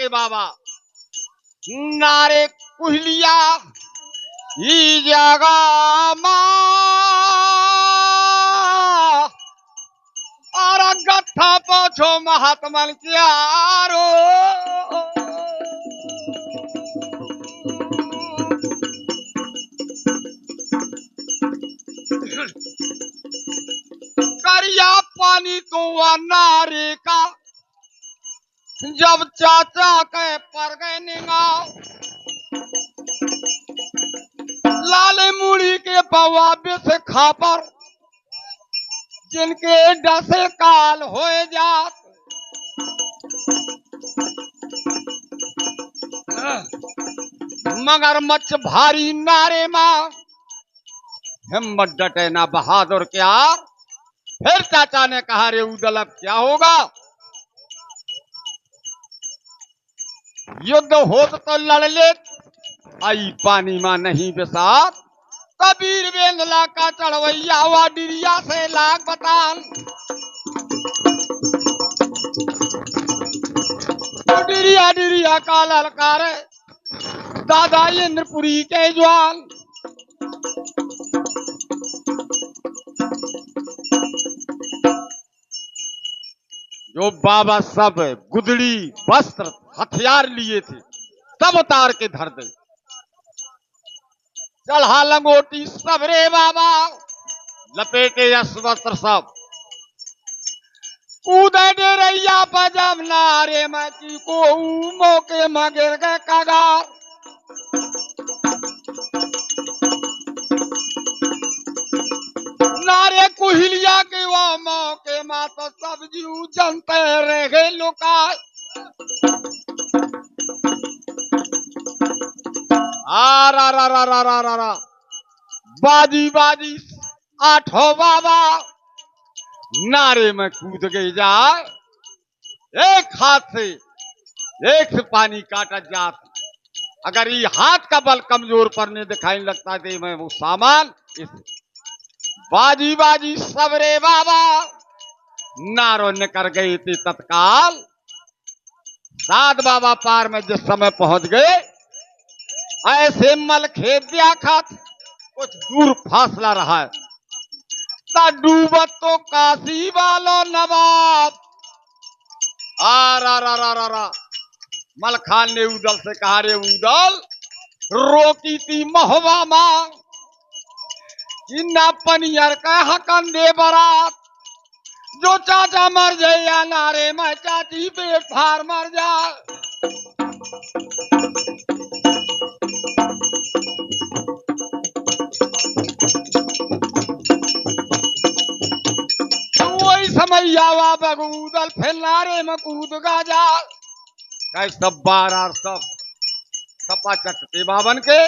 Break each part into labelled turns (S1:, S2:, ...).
S1: के बाबा नारे कुहलिया ई जगह माँ और गत्था पोछो महात्मन क्यारो करिया पानी तो नारे का जब चाचा के पर गए निगाह लाले मुड़ी के बवाबे से खापर जिनके डसे काल हो जात मगरमच्छ भारी नारे मां हिम्मत डटे ना बहादुर क्या। फिर चाचा ने कहा रे उदल अब क्या होगा, युद्ध हो तो लड़ ले आई पानी मां नहीं बिसात। कबीर बेंदला का चढ़वैया हुआ डिरिया से लाख बतान तो डिरिया डिरिया का ललकारे दादा इंद्रपुरी के जवान। जो बाबा सब गुदड़ी वस्त्र हथियार लिए थे सब उतार के धर दे, चढ़ा लंगोटी सब रे बाबा लपेटे वस्त्र सब कूदे डेरैया पजम नारे मची को मौके मगिर गए कगार। नारे कुहलिया के वो मौके मा तो सब जीव जनते रह गए लुका। रा रा रा रा रा रा रा बाजी बाजी आठों बाबा नारे में कूद गई जाए। एक हाथ से पानी काटा जात, अगर ये हाथ का बल कमजोर पड़ने दिखाई लगता दे मैं वो सामान इस बाजी बाजी सबरे बाबा नारो निकल गई थी तत्काल। सात बाबा पार में जिस समय पहुंच गए ऐसे मल खेत दिया खात कुछ दूर फासला रहा है डूबत तो काशी वालो नवाब। आ रा रा रा रा रा मल खान ने उदल से कहा रे उदल रोकी थी महुआ मां इन्ना पनियर का हकन दे बरात। जो चाचा मर जाए या नारे मैं चाची पेट फार मर जा। वही समय आवा बगूदल फिर नारे में कूद गा जा। सब बार सब सपा चटते बावन के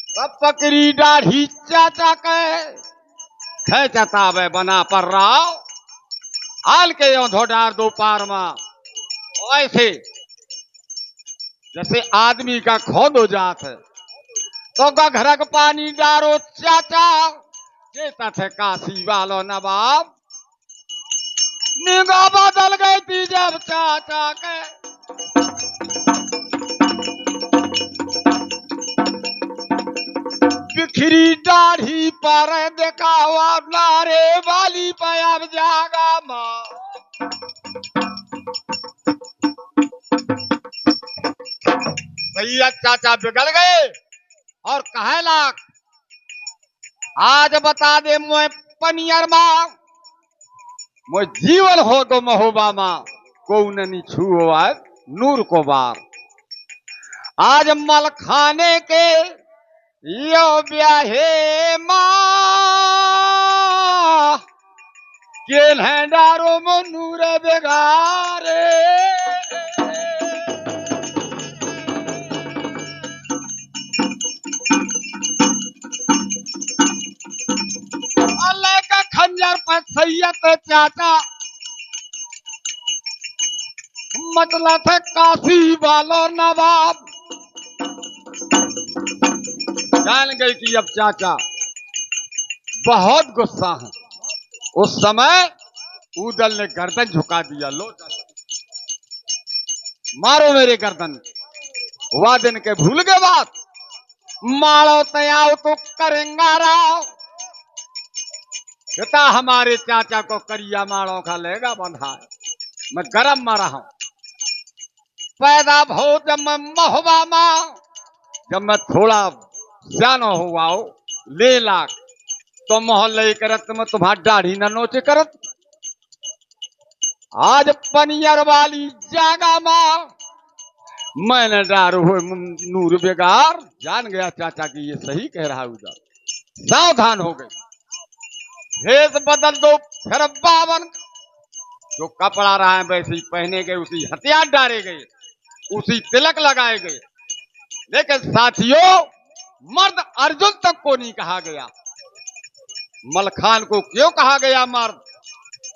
S1: सब पकड़ी दाढ़ी चाचा के चतावे बना पर रहा हाल के यो धोडार दो पार में ऐसे जैसे आदमी का खोद हो जात है तो घरक पानी डारो चाचा जेता थे काशी वालो नवाब। निगाह बदल गई थी जब चाचा के बिखरी दाढ़ी पर दिखावा नारे वाली पे अब जागा मां। भैया चाचा बिगड़ गए और कहे लाख आज बता दे मोए पनियर मां मोए जीवन हो तो महोबा मां को नहीं छुओ आज नूर को बार। आज मल खाने के यो ब्याहे मां केल है डारो मनूर बेगारे। अल्लाह का खंजर पर सैयद चाचा मतलब है काशी वालो नवाब। जान गई कि अब चाचा बहुत गुस्सा है। उस समय उदल ने गर्दन झुका दिया लो चाचा मारो मेरे गर्दन। हुआ दिन के भूल गए बात, मारो तयाओ तो करेंगा राव। पिता हमारे चाचा को करिया माड़ों का लेगा बंधा है। मैं गरम मारा हूं। पैदा भो जब मैं महुआ मां, जब मैं थोड़ा जानो हुआ हो ले लाख, तो मोहल्ले करत में तुम्हारी दाढ़ी न नोचे करत। आज पनियर वाली जागा मां, मैंने डारू हुए नूर बेगार। जान गया चाचा की ये सही कह रहा उधर। सावधान हो गए। भेष बदल दो फिर बावन। जो कपड़ा रहा है वैसे ही पहने गए, उसी हथियार डाले गए, उसी तिलक लगाए गए। लेकिन साथियों, मर्द अर्जुन तक को नहीं कहा गया। मलखान को क्यों कहा गया मर्द?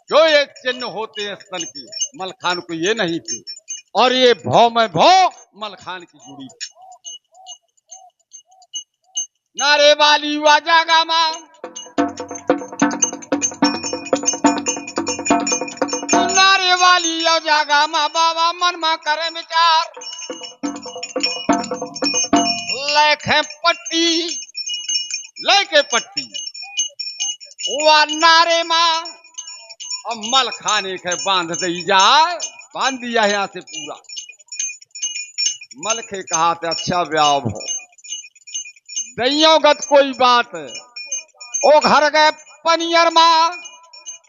S1: जो ये चिन्ह होते हैं स्तन की, मलखान को ये नहीं थे। और ये भौ में भौ मलखान की जुड़ी थी। नारे वाली वाजागा मां, नारे वाली जागा मां बाबा मन में करे विचार। लेखे पट्टी लेके पट्टी वह नारे मां, और मल खाने के बांध दी जाए। बांध दिया यहां से पूरा। मल के कहा था अच्छा व्याव हो दैयों गत कोई बात है। ओ घर गए पनियर मां,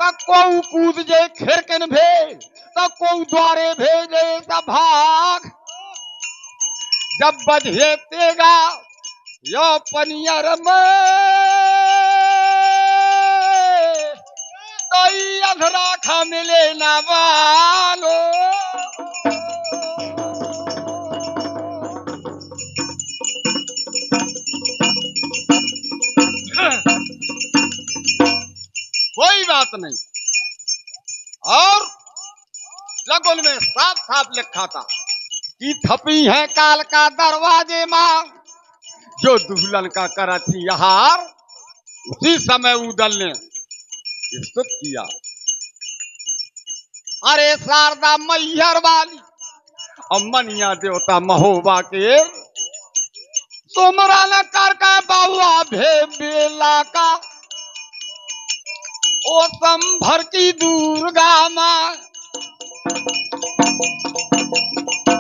S1: तक को कूद जे खिड़कन भे, तक को द्वारे भेजे सब भाग। जब बजे तेगा यो पनियर में, तो अधरा खा मिले ना वालो। कोई बात नहीं। और लगुन में साफ साफ लिखा था कि थपी है काल का दरवाजे मां, जो दुल्हन का करती हार। उसी समय उदल ने स्तुत किया, अरे शारदा मैहर वाली और मनिया देवता महोबा के। सुमरा न कर का बाबा भे बेला का, ओ संभर की दुर्गा मां।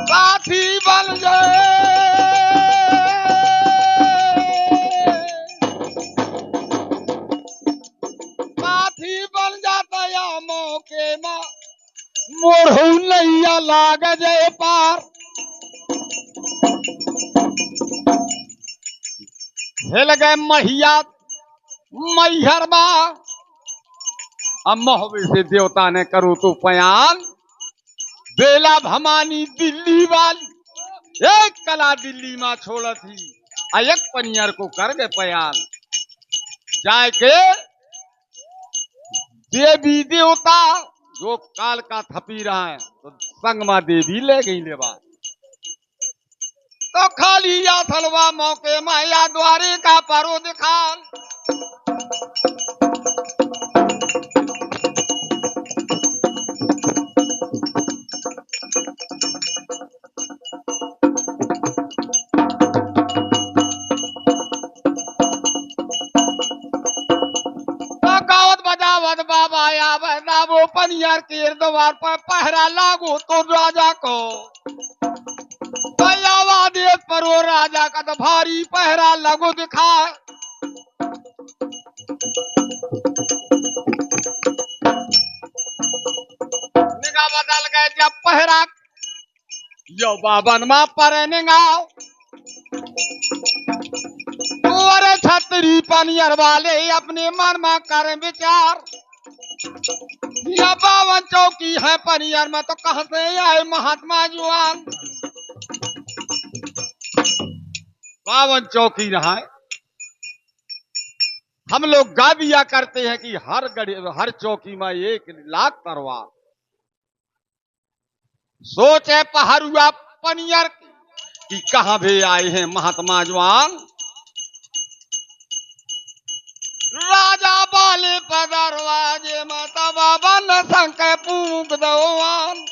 S1: साथी बन जाए, साथी बन जाता या मौके मां, मोढ़ू नैया लाग जाए पार। हिल गए महिया मैहर मां, अब महोबे से देवता ने करो तो पयान। बेला भमानी दिल्ली वाली, एक कला दिल्ली मां छोड़ थी, एक पनियर को कर गए पयान। जाए के देवी देवता जो काल का थपी रहा है, तो संगमा देवी ले गई लेवा। तो खाली या थलवा मौके माया द्वारे का परो दिखान। बाबा या बना वो पनियर के द्वार पर पहरा लागू तो राजा को देश पर वो राजा का तो भारी पहरा लगो दिखा। निगाह बदल गए जब पहरा यो बाबन मां पर निगाह। अरे छतरी पनियर वाले अपने मन में कर विचार, या बावन चौकी है पनियर में तो कहां से आए महात्मा जुआन। बावन चौकी रहा है। हम लोग गा दिया करते हैं कि हर चौकी में 1,00,000 तलवार। सोचे पहरुआ पनियर कि कहां भी आए हैं महात्मा जवान। राजा बाले पर दरवाजे में तब बन संक पूक दवान।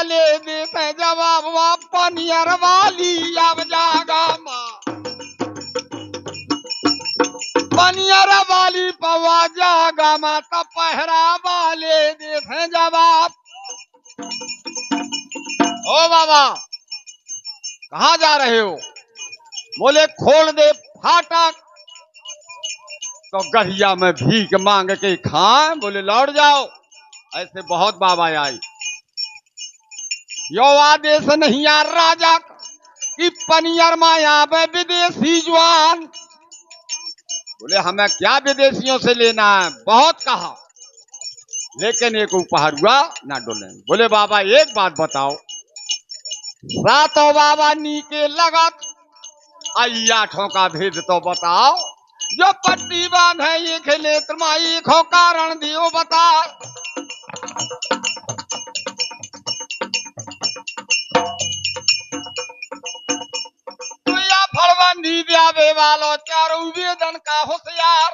S1: वाले देते जवाब वा पनियर वाली अब जागा माँ पनियर वाली पवा जागा माँ तब पहरा वाले देते जवाब। ओ बाबा कहाँ जा रहे हो? बोले खोल दे फाटक तो गढ़िया में भीख मांग के खाएं। बोले लौट जाओ। ऐसे बहुत बाबा आई। यो आदेश नहीं यार राजा कि पनियर माया में विदेशी जवान। बोले हमें क्या विदेशियों से लेना है, बहुत कहा लेकिन एक उपहार हुआ ना डोले। बोले बाबा एक बात बताओ, सातों बाबा नीके लगत आई आठों का भेद तो बताओ। जो पट्टी बांध है ये खेले तुम्हारी खो कारण दियो बता। तो या फलबंदी ब्यावे वालों चारों वेदन का होशियार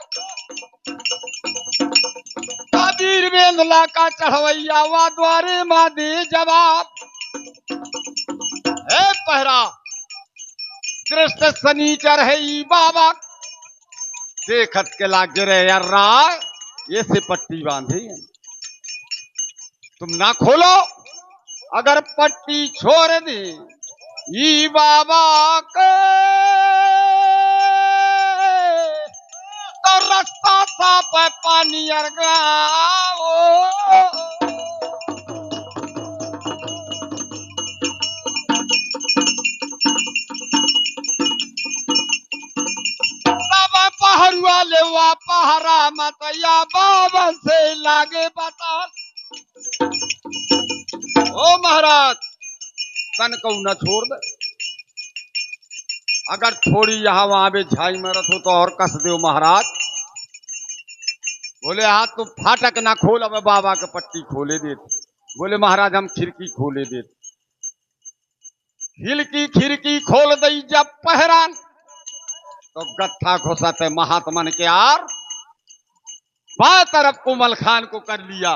S1: कबीर बेंदला का चढ़वैया वा द्वारे माँ दे जवाब। हे पहरा कृष्ण शनिचर है ई बाबा देखत के लागे रे यार राय ये से पट्टी बांधी है। तुम ना खोलो, अगर पट्टी छोड़ दी ई बाबा के तो रास्ता साफ है पानी अरगाओ। पहरुआ ले वा पहरा मत या बाबा से लागे बता। ओ महाराज तन को न छोड़ दे, अगर थोड़ी यहाँ वहां भी झाई में रखो तो और कस दो महाराज। बोले हाथ तो फाटक ना खोल, अब बाबा के पट्टी खोले देते। बोले महाराज हम खिड़की खोले देते। खिड़की खोल दई जब पहरान तो गत्था घुसाते महात्मन के आर बाएं तरफ कोमल खान को कर लिया।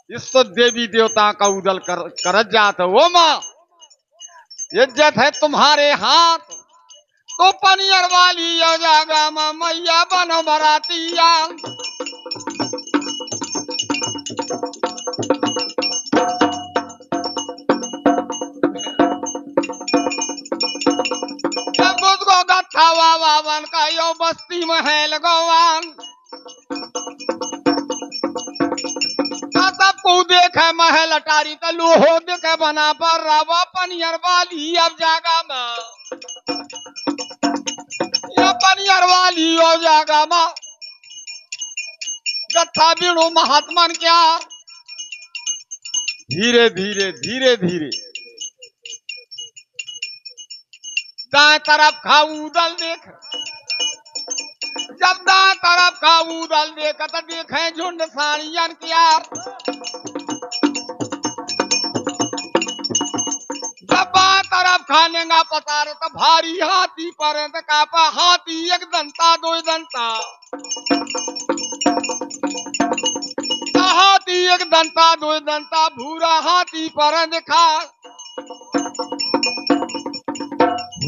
S1: इस तो देवी देवता का उदल कर जात। वो माँ इज्जत है तुम्हारे हाथ तो पनियर वाली हो जागा माँ मैया बनो बरातिया। वावन का यो बस्ती महल गवान सबको देखे महल अटारी तो लोहो देखे बना पर रावा पनियर वाली अब जागा माँ ये पनियर वाली हो जागा माँ गत्था बीणु महात्मन क्या धीरे धीरे दाएं तरफ का उदल देख। जब दाएं तरफ का उदल देख तो देखे झुंड साड़ियन किया। जब बाएं तरफ खानेगा पतार तो भारी हाथी पर कापा हाथी एक दंता दो दंता हाथी एक दंता दो दंता भूरा हाथी पर दिखा।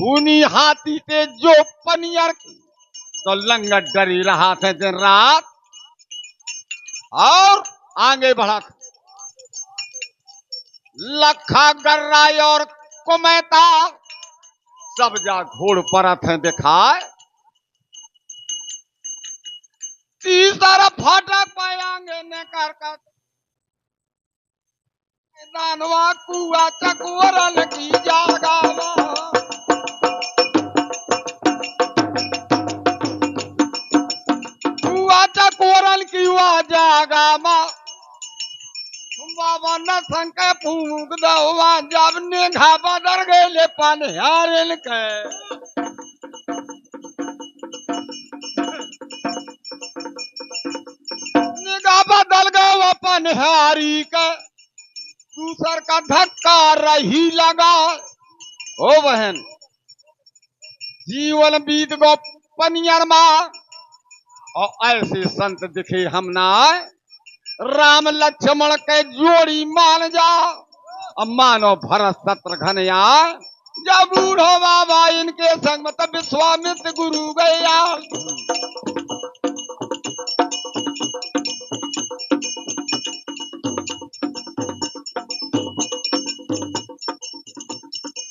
S1: खूनी हाथी ते जो पनियर तो लंगट डरी रहा था दिन रात और आगे बढ़ा। लखा गर्रा और कुमैता सब जा घोड़ पर थे दिखाए। तीसरा फाटक पाएंगे न कर दानवा कुआ चकोरन की जागा कोरल की हुआ जागा माँ बाबा न संके फूक दवा जब निघा बदर गए पनिहारिल के निगाह बदल गए पनिहारी के दूसर का धक्का रही लगा। ओ बहन जीवन बीत गो पनियर माँ और ऐसे संत दिखे हम ना राम लक्ष्मण के जोड़ी मान जा। अब मानो भरत शत्रुघ्न आए जब बूढ़ो बाबा इनके संग में तब विश्वामित्र गुरु गया।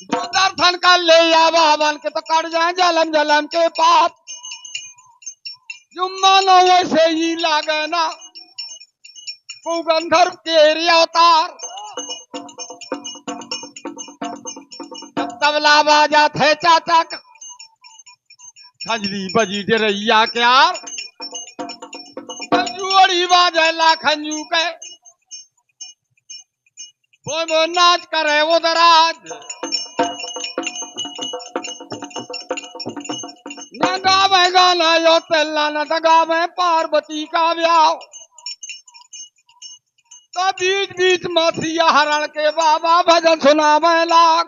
S1: जो दर्शन कर ले या बाबन के तो कट जाए जलम जलम के पाप। जो मानो वैसे ही लागे ना गंधर्व के अवतार। जब तबला बाजा थे चाचा का खजली बजी डरैया क्या जुड़ी बाजे लाखंजू के वो नाच करे वो दराज। न गावे गाना यो तेला न गावे पार्वती का ब्याह। तो बीच बीच मथिया हरण के बाबा भजन सुनावे लाग।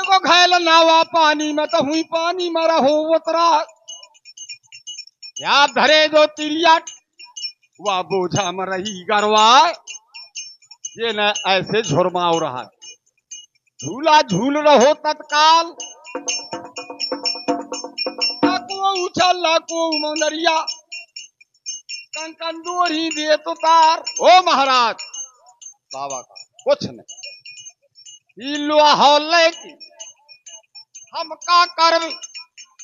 S1: को घायल नावा पानी में तो हुई पानी में रहो उतरा। क्या धरे जो तिरिया वह बोझा में रही गरवा। ये न ऐसे झुरमाओ रहा झूला झूल रहो तत्काल। को उछल को मंदरिया कंकन डोरी दे तो तार। ओ महाराज बाबा का कुछ नहीं लोहा की हम का कर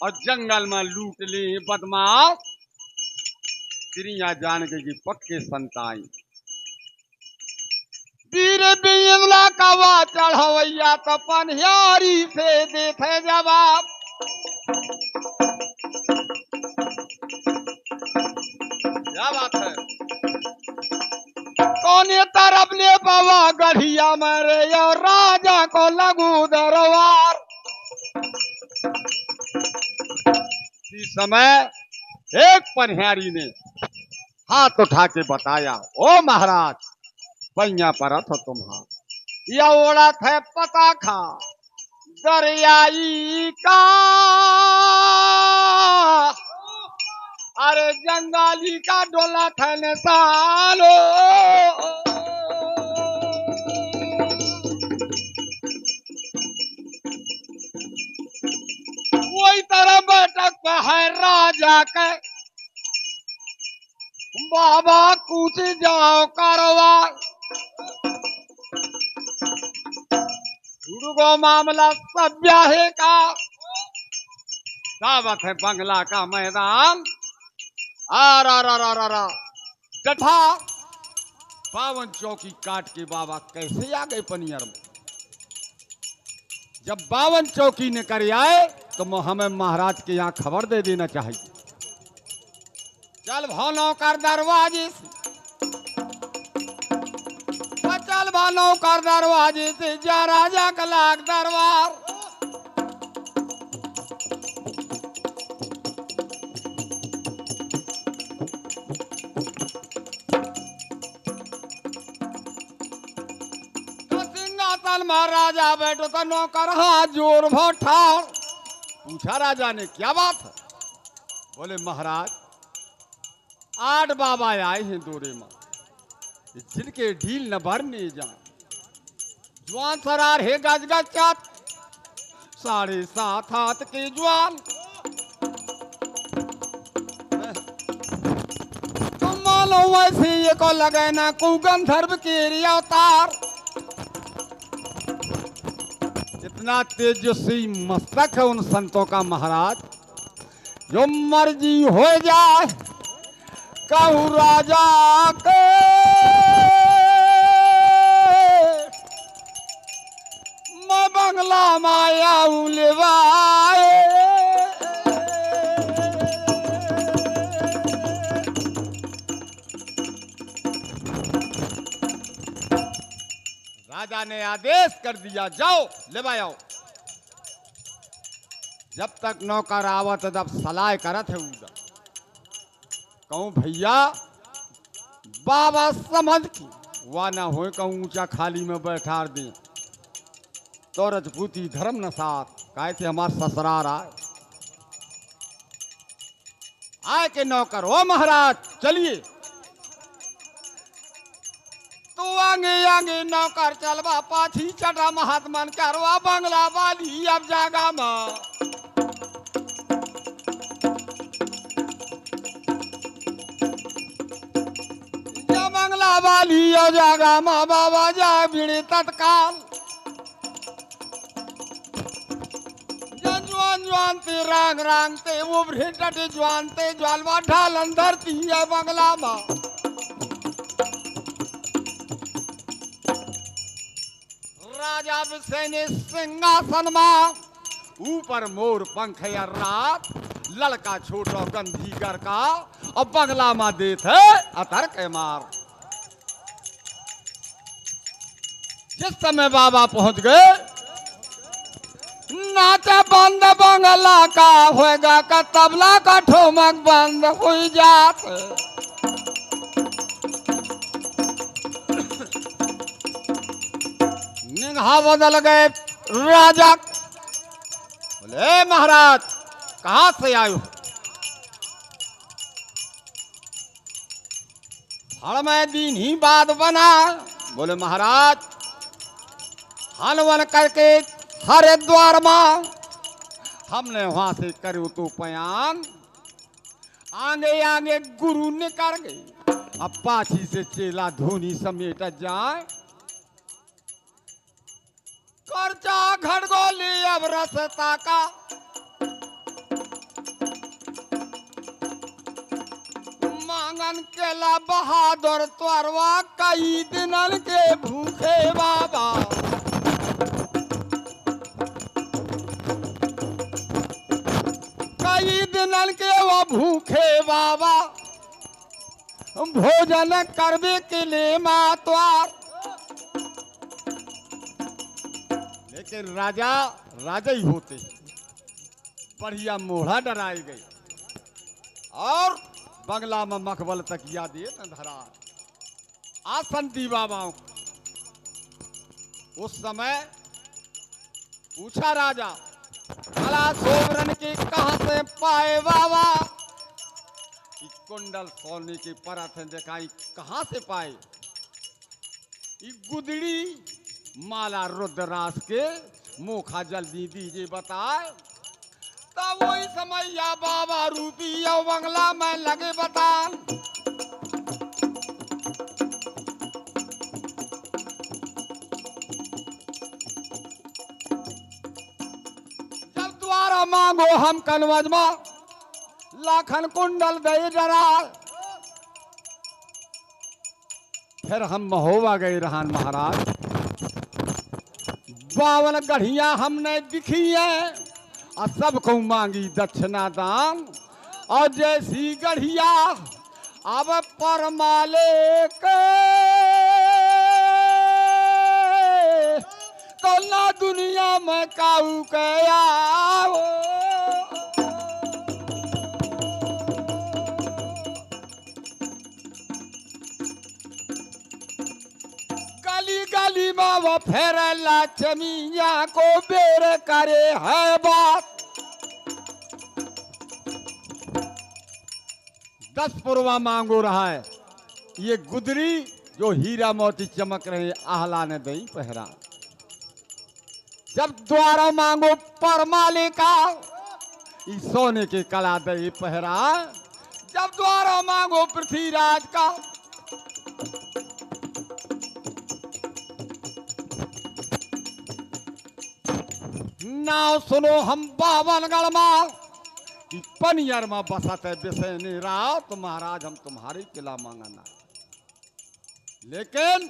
S1: और जंगल में लूट ले बदमाश। तिरिया जान के कि पक्के संताई वीर बिंगला कवा चढ़वैया तो पनियारी से देते जवाब। क्या बात है कोने तरफ ले बाबा गढ़िया मरे और राजा को लगू दरबार। इस समय एक पनिहारी ने हाथ उठा के बताया ओ महाराज पैया पर तो तुम्हारा यह ओढ़ा थे पता खा दरियाई का। अरे जंगाली का डोला था सालो। वही तरह बैठक पे है राजा के बाबा कूच जाओ करवा। दुर्गो मामला सब ब्याहे का दावत है बंगला का मैदान। आ जठा 52 चौकी काट के बाबा कैसे आ गए पनियर में। जब 52 चौकी ने कर आए तो हमें महाराज के यहाँ खबर दे देना चाहिए। चल भानों कर दरवाजे से चल भानों कर दरवाजे से जा राजा का लाग दरबार। महाराजा बैठो तो नौकर हाथ जोर भोठा। पूछा राजा ने क्या बात है। बोले महाराज 8 बाबा आए हैं दौरे में जिनके ढील न भरने जाए। जवान सरार है गज गज चात 7.5 हाथ के जवान। तुम मानो वैसे ये को लगे ना को गंधर्व के अवतार। इतना तेजस्वी मस्तक है उन संतों का महाराज जो मर्जी हो जाए कहूँ राजा के। मैं बंगला माया उलवाए। राजा ने आदेश कर दिया जाओ ले आओ। जब तक नौकर आवत तब सलाह करत है उधर कहूँ भैया बाबा समझ की वह ना हो कहूँ ऊंचा खाली में बैठा दे तो रजपूती धर्म न साथ कहे थे हमार ससुरार आए के नौकर हो महाराज चलिए आगे आगे नौकर चलवा पाछी चटा महात्मन करवा बंगला वाली अब जागा माँ बंगला वाली अब जागा माँ बाबा जा बिड़े तत्काल जवान ते रांग रांग ते उभरे टटे जवान ते ज्वालवा ढालन धरती है बंगला माँ राजा बिसैने सिंहासन माँ ऊपर मोर पंख या रात लड़का छोटो गंधीगर का अब बंगला माँ देत है अतर के मार जिस समय बाबा पहुंच गए नाचा बंद बंगला का होएगा का तबला का ठोमक बंद हो जात निगाह बदल गए राजा बोले महाराज कहां से आयो हर में दिन ही बाद बना बोले महाराज हनवन करके हरिद्वार मां हमने वहां से करो तो पयान आगे आगे गुरु निकल गए अब पाछी से चेला धोनी समेट जाए कर्जा घड़गोली अब रसता का मांगन केला बहादुर त्वरवा कई दिनन के भूखे बाबा कई दिनन के वो भूखे बाबा भोजन करवे के लिए मातवार लेकिन राजा राजा ही होते बढ़िया मोढ़ा डराई गई और बंगला में मखबल तकिया दिए न धरा आसन दी बाबाओं उस समय पूछा राजा भला सोवरन के कहां से पाए बाबा कि कुंडल सोने की परत है दिखाई कहां से पाए गुदड़ी माला रुद्रास के मुखा जल्दी दीजिए बताए तब वही समय या बाबा रूपी या बंगला में लगे बतान जब द्वारा मांगो हम कनवजमा लाखन कुंडल दे डरा फिर हम महोबा गए रहन महाराज 52 गढ़िया हमने दिखी है और सबको मांगी दक्षिणा दान और जैसी गढ़िया अब परमाले के तो ना दुनिया में काऊ कया गली गली में वो फेर लक्ष्मिया को बेर करे है बात 10 पुरवा मांगो रहा है ये गुदरी जो हीरा मोती चमक रहे आहला ने दई पहरा जब द्वारा मांगो परमाले का इस सोने के कला दई पहरा जब द्वारा मांगो पृथ्वीराज का नाव सुनो हम 52 गढ़मा पनियर में बसत है बिसैनी रात महाराज हम तुम्हारी किला मांगना लेकिन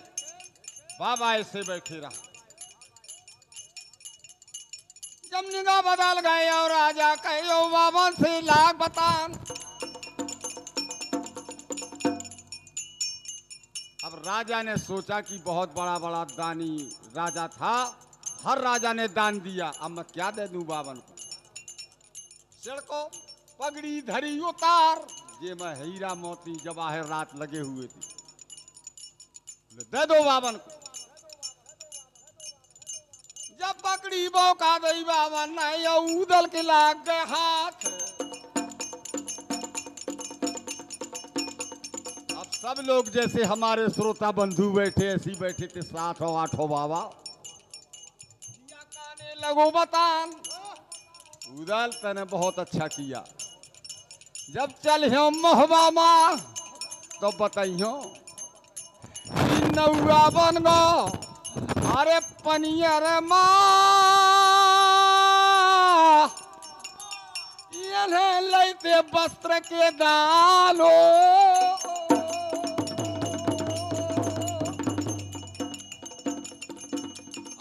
S1: बाबा ऐसे बैठे रहा जब निगाह बदल गए और राजा कहो बाबा से लाख बतान अब राजा ने सोचा कि बहुत बड़ा बड़ा दानी राजा था हर राजा ने दान दिया अब मैं क्या दे दूं बावन को सिर को पगड़ी धरी उतार ये मैं हीरा मोती जवाहर रात लगे हुए थे दे दो बावन को जब पकड़ी मौका दई बावन नहीं उदल के लाग गए हाथ अब सब लोग जैसे हमारे श्रोता बंधु बैठे ऐसे ही बैठे थे 7-8 बाबा। दिया काने लगो बतान। उदल तने बहुत अच्छा किया। जब चल हो मोहबा माँ तो बताइयो नौआ बन गो अरे पनियर माँ इन्हें लेते वस्त्र के दानो।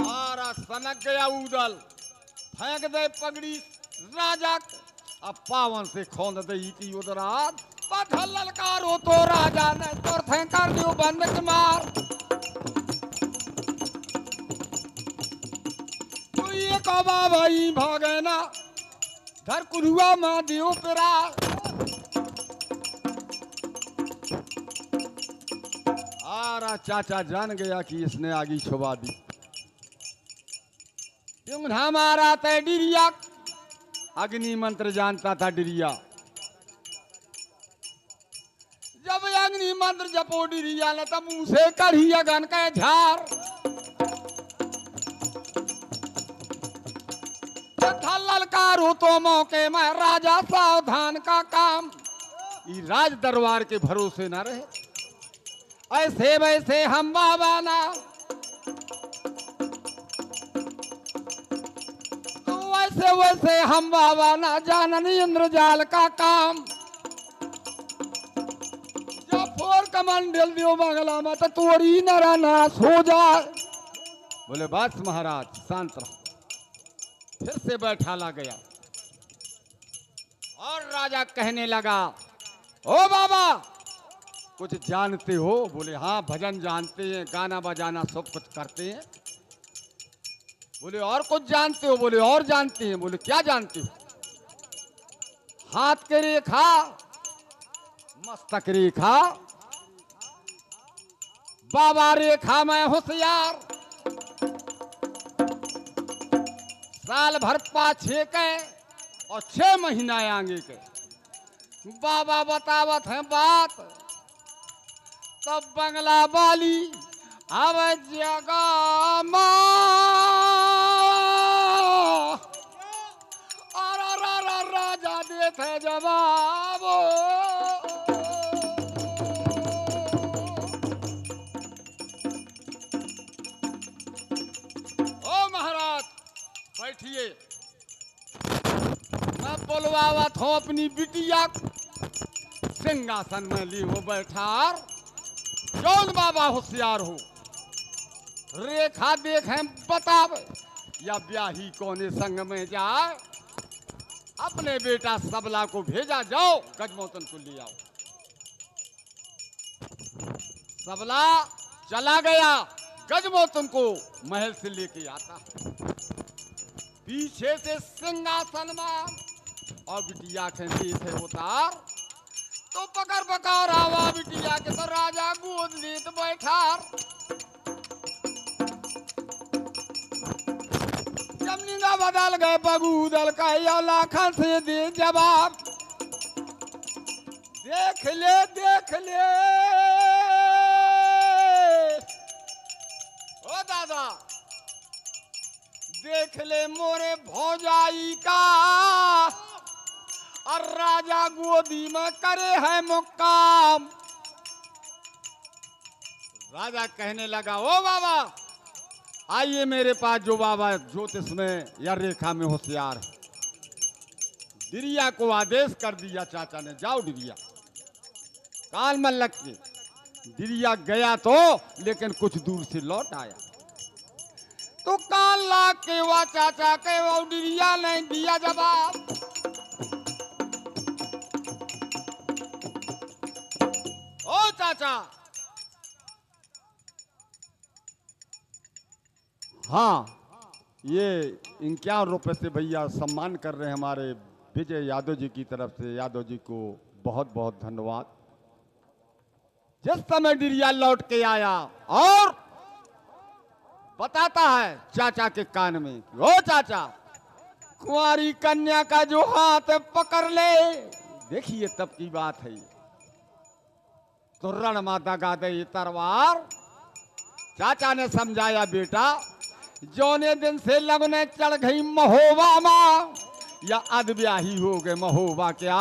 S1: आरा सनक गया उदल फेंक दे पगड़ी राजा अब पावन से खोंद दई की उदरात पथल ललकारो तो राजा ने तोर थे कर दियो बंद के मार। तू ये कबा भाई भागे ना धर कुरुआ मां दियो पेरा। आरा चाचा जान गया कि इसने आगी छुपा दी। क्यों हमारा तय डिरिया अग्नि मंत्र जानता था डिरिया। जब अग्नि मंत्र जपो डिरिया न तब मुंह से कढ़ी अगन के झार। ललकारो तो मौके में राजा सावधान का काम। ये राज दरबार के भरोसे न रहे ऐसे वैसे हम बाबा ना वैसे वैसे हम बाबा ना जाननी इंद्रजाल का काम। जब फोर कमंडल दियो बंगला में तो तोरी नरा नाश हो जाए। बोले बस महाराज शांत रहो। फिर से बैठा ला गया और राजा कहने लगा ओ बाबा कुछ जानते हो? बोले हाँ भजन जानते हैं गाना बजाना सब कुछ करते हैं। बोले और कुछ जानते हो? बोले और जानते हैं। बोले क्या जानते हो? हाथ के रेखा मस्तक रेखा बाबा रेखा में होशियार साल भर पाछे के और 6 महीना आगे के बाबा बतावत है बात। तब बंगला वाली अब जगह और राजा देते जवाब। ओ महाराज बैठिए मैं बोलवावत हूँ अपनी बिटिया सिंहासन में ली हो बैठार। कौन बाबा होशियार हो रेखा देखे बतावे या ब्याही कोने संग में जाए। अपने बेटा सबला को भेजा जाओ गजमोतन को ले आओ। सबला चला गया गजमोतन को महल से लेके आता पीछे से सिंहासन में और बिटिया के थे उतार तो पकड़ पकड़ आवा बिटिया के तो राजा गोद लेत बैठार। जमनीदा बदल गए बगूदल का या लाखन से दे जवाब। देख ले ओ दादा देख ले मोरे भौजाई का और राजा गोदी में करे है मुक्काम। राजा कहने लगा ओ बाबा आइए मेरे पास जो बाबा ज्योतिष में या रेखा में होशियार है। डिरिया को आदेश कर दिया चाचा ने जाओ डिरिया काल में लग के। डिरिया गया तो लेकिन कुछ दूर से लौट आया तो कान लाग के वह चाचा के वो डिरिया ने दिया जवाब। ओ चाचा हाँ ये 51 रुपए से भैया सम्मान कर रहे हैं हमारे विजय यादव जी की तरफ से। यादव जी को बहुत बहुत धन्यवाद। जिस समय डिरिया लौट के आया और बताता है चाचा के कान में ओ चाचा कुंवारी कन्या का जो हाथ पकड़ ले। देखिए तब की बात है तो रण माता गा दे तरवार। चाचा ने समझाया बेटा जौने दिन से लगने चढ़ गई महोबा माँ या अध ब्याही हो गए महोबा क्या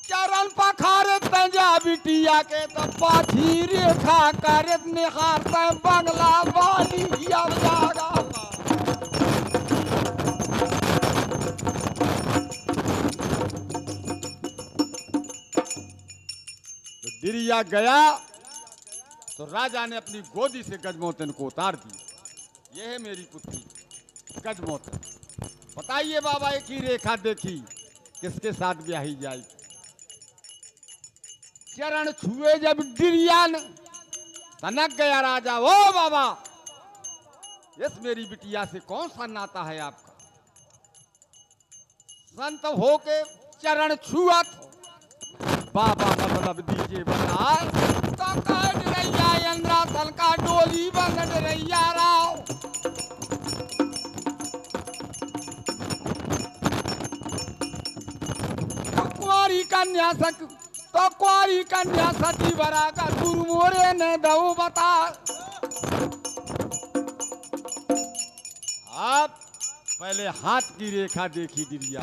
S1: चरण पखारे तंजा बिटिया के तो पाथी रेखा करे निहारते बंगला वाली अब जागा। तो दिरिया गया तो राजा ने अपनी गोदी से गजमोतन को उतार दिया। यह है मेरी पुत्री गजमोतन। बताइए बाबा एक ही रेखा देखी किसके साथ ब्याही जाएगी। चरण छुए जब दिरिया ने तनक गया राजा। ओ बाबा इस मेरी बिटिया से कौन सा नाता है आपका। संत होके चरण छुआ तो बाबा मतलब दीजिए बताए तो डरैया इंद्रासन का डोली बंद डरैया राव। कुंवारी कन्या सती बरा का गुरु मोरे ने दो बता। आप पहले हाथ की रेखा देखी दिरिया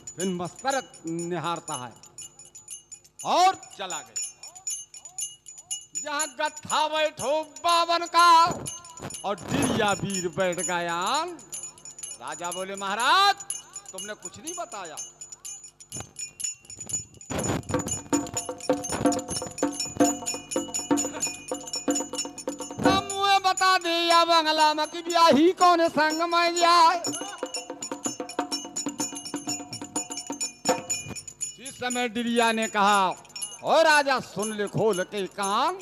S1: फिर मस्तरक निहारता है और चला गया। जहां गत्था बैठो बावन का और दिरिया वीर बैठ गया। राजा बोले महाराज तुमने कुछ नहीं बताया। मुझे बता दे या बंगला में कि ब्याही कौन संग में जाए। इस समय दिरिया ने कहा और राजा सुन ले खोल के कान।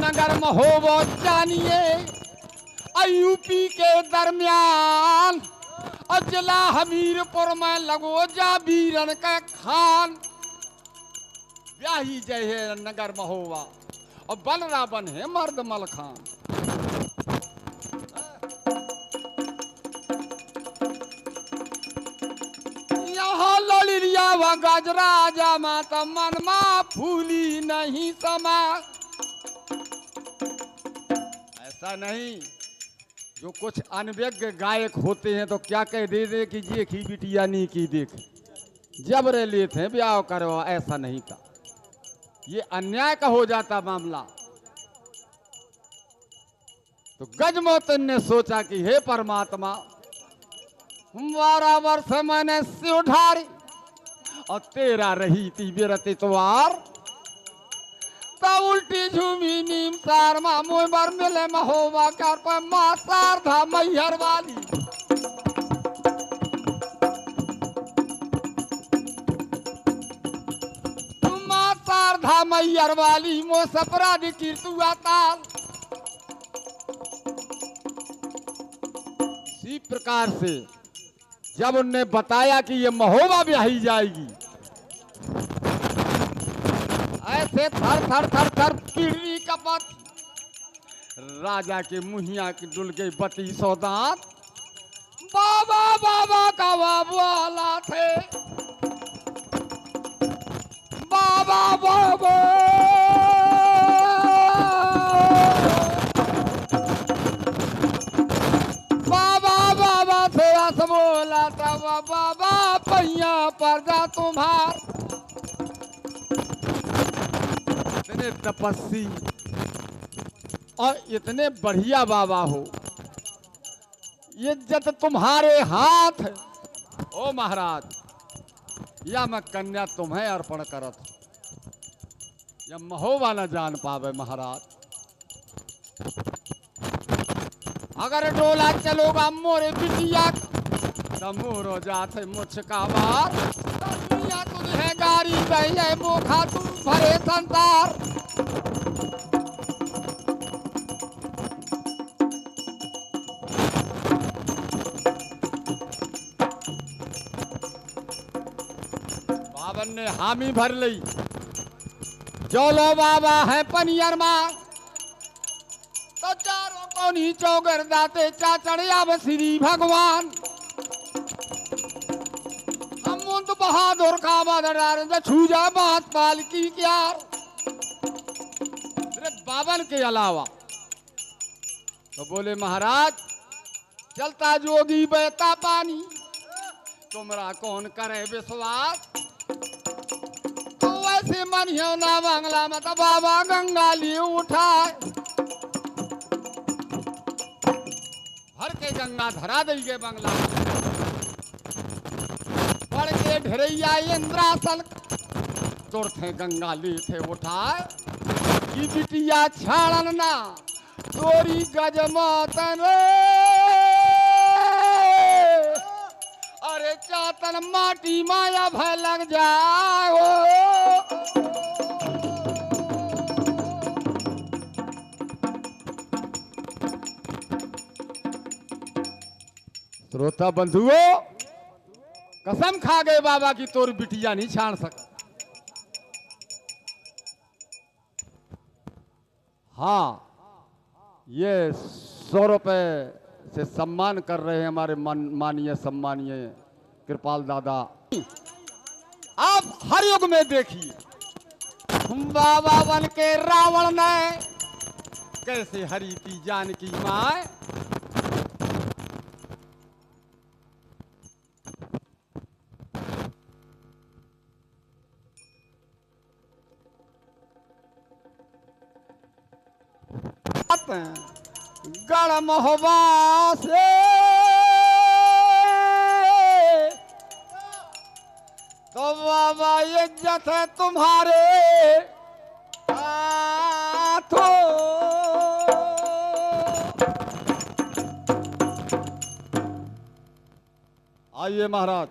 S1: नगर महोबा जानिए यूपी के दरमियान और जिला हमीरपुर में लगो जा वीरन के खान। ब्याही जय है नगर महोबा और बलरा बन है मर्द मल खान। यहाँ ललिया व गजराजा माता मनमा फूली नहीं समा। ऐसा नहीं जो कुछ अनभिज्ञ गायक होते हैं तो क्या कह दे दे कि ये की बिटिया नहीं की देख जबरे लेते हैं ब्याह करो। ऐसा नहीं था ये अन्याय का हो जाता मामला। तो गजमोतन ने सोचा कि हे परमात्मा 12 वर्ष मैंने सिर ढारी और तेरा रही थी बिरती तुआर। तो उल्टी झूमी नीम सार मा मुँह बर मिले महोबा कर पर माँ सार था मैहर वाली। माँ सार था मैहर वाली मो सपराध कीर्तुआ ताल। इसी प्रकार से जब उनने बताया कि ये महोबा ब्याही जाएगी ऐसे थर थर थर थर पीढ़ी कपत राजा के मुहिया की डुल गई 32 दांत। बाबा बाबा का वाला थे बाबा बाबा। बाबा बाबा थे रस बोला तब बाबा पैया पर जा तुम्हार। इतने तपस्वी और इतने बढ़िया बाबा हो इज्जत तुम्हारे हाथ है। ओ महाराज या मैं कन्या तुम्हें अर्पण करत या महोबा न जान पावे महाराज। अगर डोला चलोगा मोरे बिटिया तो मोरो जाते मुझका बार। दुनिया तुझे गारी बहे मोखा तुम भरे संसार। बावन ने हामी भर ली। चलो बाबा है पनियर मां तो चारों कोनी चौगर दाते चाचड़िया श्री भगवान। हम मुंद बहादुर का बदलार छूजा बात पाल की क्या अरे बावन के अलावा तो बोले महाराज चलता जोगी बहता पानी तुमरा कौन करे विश्वास तो वैसे मन ना बांग्ला मत बाबा गंगा लिए उठाए भर के गंगा धरा दई के बंगला पढ़ के ढरैया इंद्रासन तुरथे गंगा ली थे उठाए की बिटिया छाड़न ना तोरी गजमतन अरे चातन माटी माया भय लग जाओ श्रोता बंधुओं कसम खा गए बाबा की तोर बिटिया नहीं छाड़ सका हाँ ये 100 रुपए से सम्मान कर रहे हैं हमारे माननीय सम्मानीय कृपाल दादा। आप हर युग में देखिए बाबा बन के रावण ने कैसे हरी की जानकी माए गढ़ महोबा से तो बाबा इज्जत है तुम्हारे हाथों आइए महाराज